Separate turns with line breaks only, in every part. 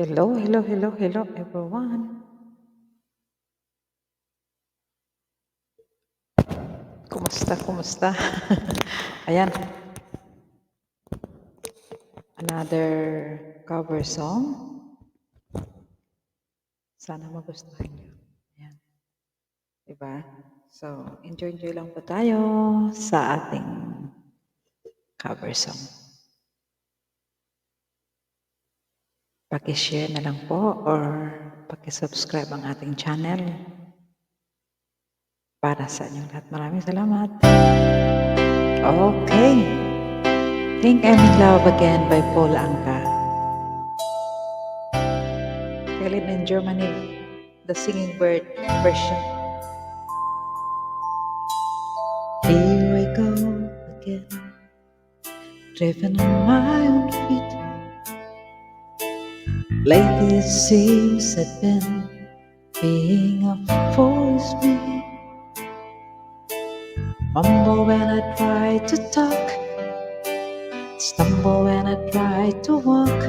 Hello, hello, hello, hello, everyone. Kumusta, kumusta? Ayan, another cover song. Sana magustuhan nyo. Ayan, diba? So, enjoy lang po tayo sa ating cover song. Paki-share na lang po or paki-subscribe ang ating channel para sa inyong lahat. Maraming salamat. Okay. Think I'm in Love Again by Paul Anka. Helen in Germany, the singing bird version. Here I go again, driven on my own feet. Lately it seems I've been being a foolish me. Mumble when I try to talk, stumble when I try to walk,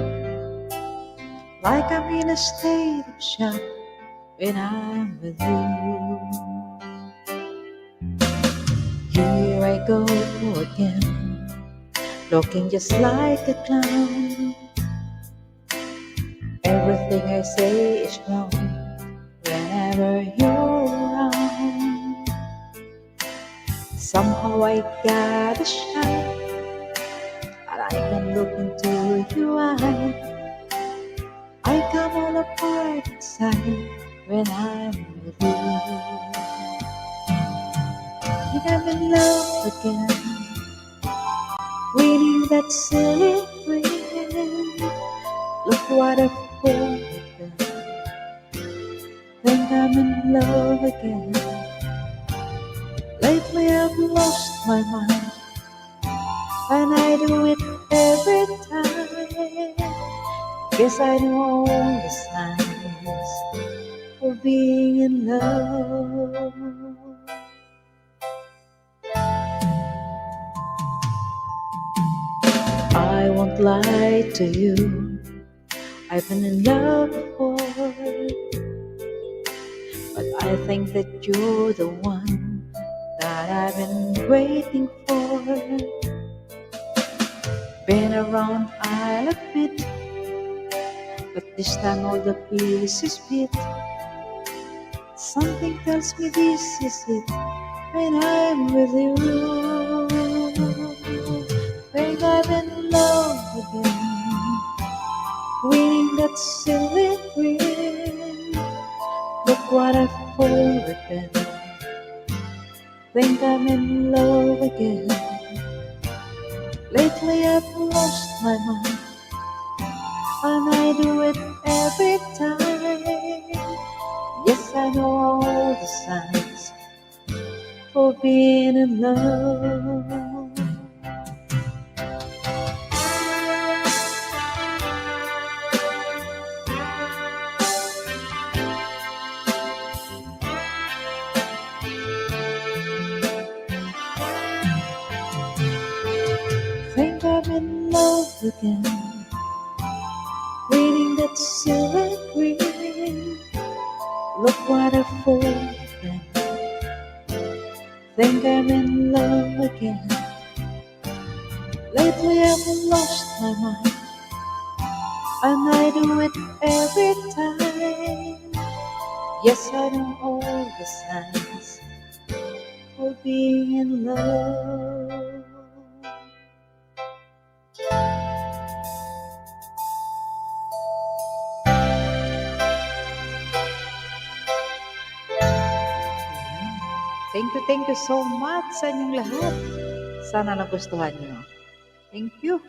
like I'm in a state of shock when I'm with you. Here I go again, looking just like a clown. Everything I say is wrong whenever you're around. Somehow I gotta shine, but I can look into your eyes. I come all apart inside when I'm with you. Think I'm in love again, winning that silly thrill. Look what I've done. Think I'm in love again. Lately I've lost my mind, and I do it every time. Guess I know all the signs for being in love. I won't lie to you, I've been in love before, but I think that you're the one that I've been waiting for. Been around, I'll admit, but this time all the pieces fit. Something tells me this is it when I'm with you. Think I'm in love again, winning that silly thrill. Look what I've forgotten. Think I'm in love again. Lately I've lost my mind, and I do it every time. Yes, I know all the signs for being in love. Think I'm in love again, reading that silver green. Look what I've fallen. Think I'm in love again. Lately I've lost my mind, and I do it every time. Yes, I know all the signs for being in love. Thank you so much sa inyong lahat. Sana nagustuhan nyo. Thank you.